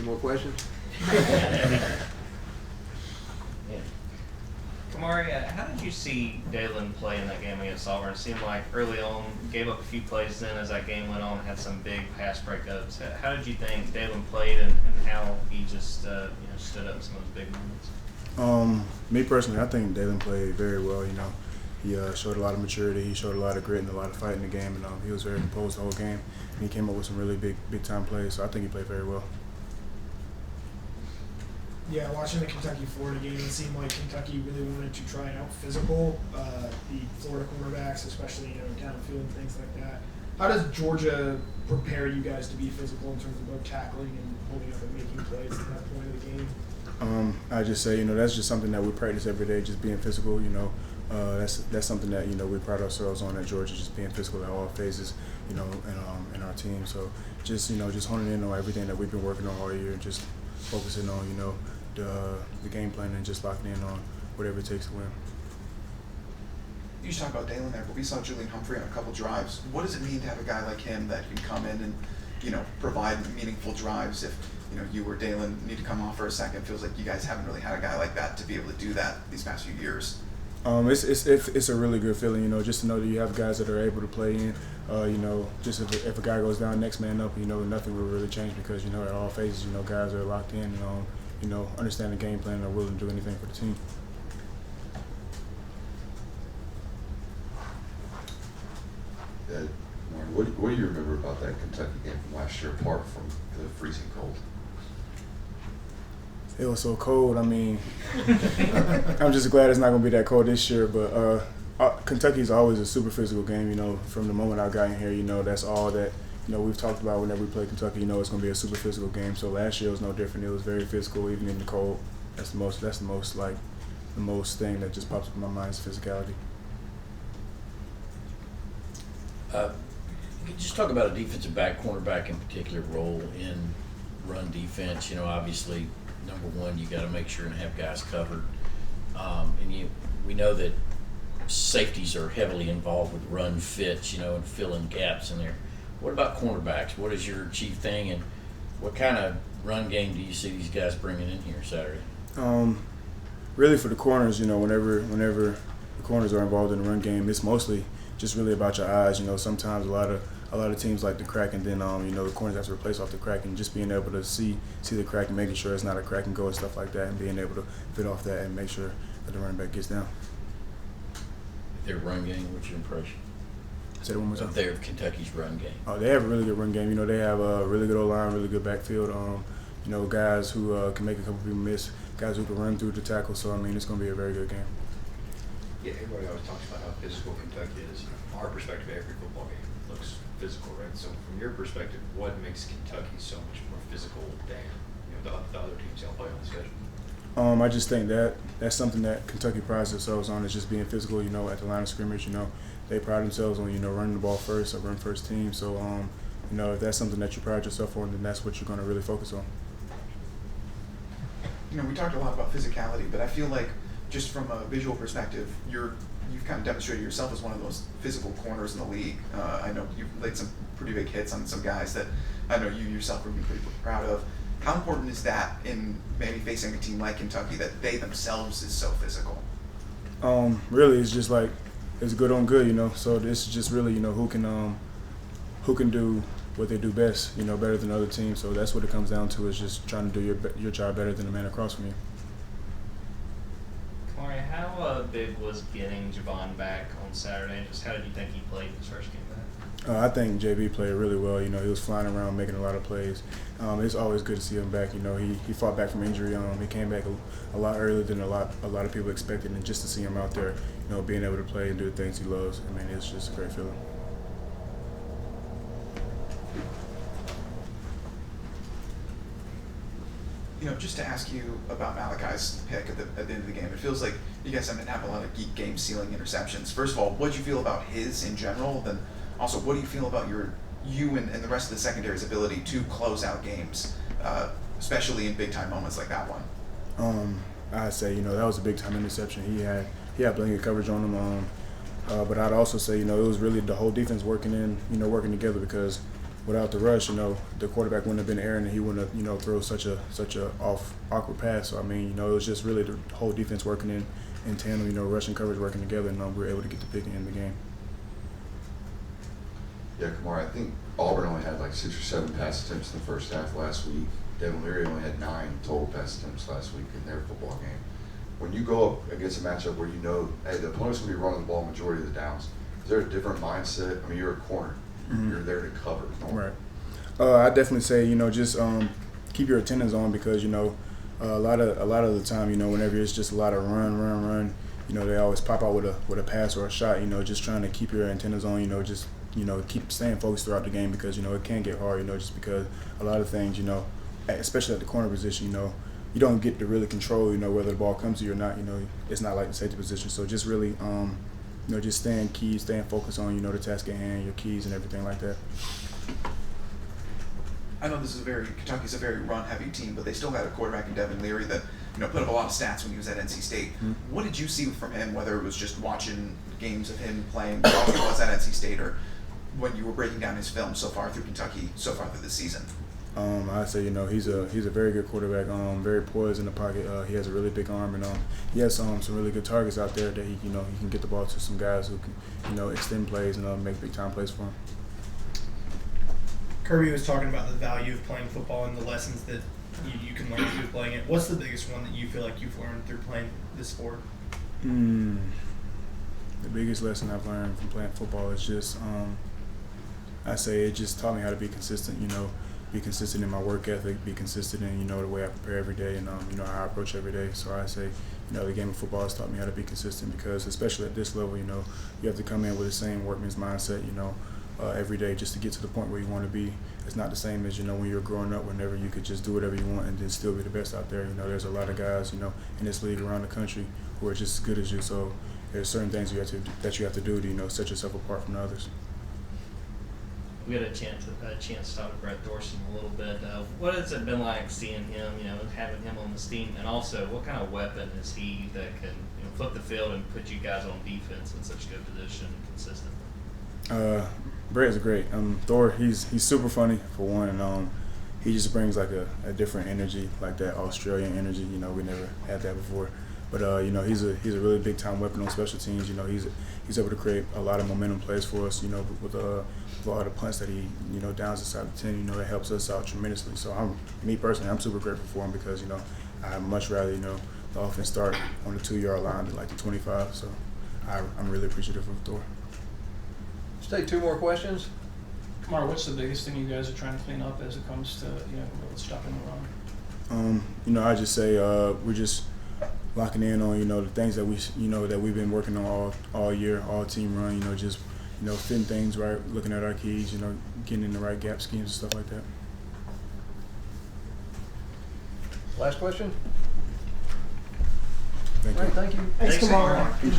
more questions? Kamari, how did you see Dalen play in that game against Auburn? It seemed like early on, gave up a few plays then as that game went on, had some big pass breakups. How did you think Dalen played and how he just stood up in some of those big moments? Me personally, I think Dalen played very well. He showed a lot of maturity. He showed a lot of grit and a lot of fight in the game, and he was very composed the whole game. And he came up with some really big time plays. So I think he played very well. Yeah, watching the Kentucky-Florida game, it seemed like Kentucky really wanted to try and out-physical the Florida cornerbacks, especially downfield and things like that. How does Georgia prepare you guys to be physical in terms of both tackling and holding up and making plays at that point of the game? I just say, that's just something that we practice every day, just being physical. That's something that we pride ourselves on at Georgia, just being physical at all phases, in our team. So just honing in on everything that we've been working on all year, and just focusing on the game plan and just locking in on whatever it takes to win. You just talked about Dalen there, but we saw Julian Humphrey on a couple drives. What does it mean to have a guy like him that can come in and provide meaningful drives? If you or Dalen need to come off for a second, feels like you guys haven't really had a guy like that to be able to do that these past few years. It's a really good feeling, just to know that you have guys that are able to play in. Just if a guy goes down, next man up, nothing will really change because at all phases, guys are locked in and understand the game plan and are willing to do anything for the team. What do you remember about that Kentucky game from last year, apart from the freezing cold? It was so cold. I'm just glad it's not going to be that cold this year. But Kentucky's always a super physical game. From the moment I got in here, that's all that we've talked about whenever we play Kentucky. It's going to be a super physical game. So last year was no different. It was very physical, even in the cold. That's the most thing that just pops up in my mind is physicality. Just talk about a defensive back, cornerback in particular role in run defense. Obviously, number one, you got to make sure and have guys covered. We know that safeties are heavily involved with run fits, and filling gaps in there. What about cornerbacks? What is your chief thing, and what kind of run game do you see these guys bringing in here Saturday? Really for the corners, whenever the corners are involved in the run game, it's mostly just really about your eyes. Sometimes a lot of teams like the crack, and then the corners have to replace off the crack, and just being able to see the crack and making sure it's not a crack and go and stuff like that, and being able to fit off that and make sure that the running back gets down. Their run game, what's your impression? Say that one more time. Their Kentucky's run game. Oh, they have a really good run game. They have a really good O-line, really good backfield. Guys who can make a couple people miss, guys who can run through the tackle. So it's going to be a very good game. Yeah, everybody always talks about how physical Kentucky is. From our perspective, every football game looks physical, right? So from your perspective, what makes Kentucky so much more physical than the other teams y'all play on the schedule? I just think that's something that Kentucky prides themselves on, is just being physical. At the line of scrimmage, they pride themselves on running the ball first, or run first team. So if that's something that you pride yourself on, then that's what you're going to really focus on. We talked a lot about physicality, but I feel like just from a visual perspective, you've kind of demonstrated yourself as one of those physical corners in the league. I know you've laid some pretty big hits on some guys that I know you yourself would be pretty proud of. How important is that in maybe facing a team like Kentucky that they themselves is so physical? Really, it's just like it's good on good, So this is just really, who can do what they do best, better than other teams. So that's what it comes down to, is just trying to do your job better than the man across from you. Kamari, how big was getting Javon back on Saturday? And just how did you think he played his first game back? I think JB played really well. He was flying around, making a lot of plays. It's always good to see him back. He fought back from injury. He came back a lot earlier than a lot of people expected, and just to see him out there, being able to play and do the things he loves, it's just a great feeling. Just to ask you about Malachi's pick at the end of the game, it feels like you guys haven't had a lot of game sealing interceptions. First of all, what do you feel about his in general? Then also, what do you feel about you and the rest of the secondary's ability to close out games, especially in big time moments like that one? I'd say that was a big time interception. He had blanket coverage on him. But I'd also say it was really the whole defense working together, because without the rush, you know, the quarterback wouldn't have been Aaron, and he wouldn't have, you know, throw such a awkward pass. So I mean, you know, it was just really the whole defense working in tandem, you know, rushing coverage working together, and we were able to get the pick and end the game. Yeah, Kamari, I think Auburn only had like 6 or 7 pass attempts in the first half last week. Devin Leary only had 9 total pass attempts last week in their football game. When you go up against a matchup where you know, hey, the opponent's going to be running the ball majority of the downs, is there a different mindset? I mean, you're a corner. Mm-hmm. You're there to cover. Right. I definitely say, you know, just keep your attendance on, because, you know, a lot of the time, you know, whenever it's just a lot of run, you know, they always pop out with a pass or a shot. You know, just trying to keep your antennas on. You know, just, you know, keep staying focused throughout the game, because, you know, it can get hard. You know, just because a lot of things, you know, especially at the corner position, you know, you don't get to really control, you know, whether the ball comes to you or not. You know, it's not like the safety position. So just really, you know, just staying focused on, you know, the task at hand, your keys and everything like that. I know Kentucky's a very run-heavy team, but they still had a quarterback in Devin Leary that, you know, put up a lot of stats when he was at NC State. Mm-hmm. What did you see from him, whether it was just watching games of him playing while he was at NC State, or when you were breaking down his film so far through Kentucky, so far through this season? I'd say, you know, he's a very good quarterback, very poised in the pocket. He has a really big arm, and he has some really good targets out there that he can get the ball to some guys who can, you know, extend plays and make big time plays for him. Kirby was talking about the value of playing football and the lessons that you can learn through playing it. What's the biggest one that you feel like you've learned through playing this sport? The biggest lesson I've learned from playing football is just, I say it just taught me how to be consistent, you know, be consistent in my work ethic, be consistent in, you know, the way I prepare every day, and, you know, how I approach every day. So I say, you know, the game of football has taught me how to be consistent, because especially at this level, you know, you have to come in with the same workman's mindset, you know, every day just to get to the point where you want to be. It's not the same as, you know, when you're growing up, whenever you could just do whatever you want and then still be the best out there. You know, there's a lot of guys, you know, in this league around the country who are just as good as you. So there's certain things you have to do to, you know, set yourself apart from the others. We had a chance to talk to Brett Thorson a little bit. What has it been like seeing him, you know, having him on this team, and also what kind of weapon is he that can, you know, flip the field and put you guys on defense in such a good position and consistent? Brett is great. Thor, he's super funny for one, and he just brings like a different energy, like that Australian energy. You know, we never had that before. But you know, he's a really big time weapon on special teams. You know, he's able to create a lot of momentum plays for us. You know, with all the punts that he, you know, downs inside the 10. You know, it helps us out tremendously. So me personally, I'm super grateful for him, because, you know, I'd much rather, you know, the offense start on the 2-yard line than like the 25. So I'm really appreciative of Thor. Let's take 2 more questions. Kamari, what's the biggest thing you guys are trying to clean up as it comes to, you know, stopping the run? You know, I just say we're just locking in on, you know, the things that we've been working on all year, all team run. You know, just, you know, fitting things right, looking at our keys, you know, getting in the right gap schemes and stuff like that. Last question. Thank All you. right, thank you. Thanks, Kamari.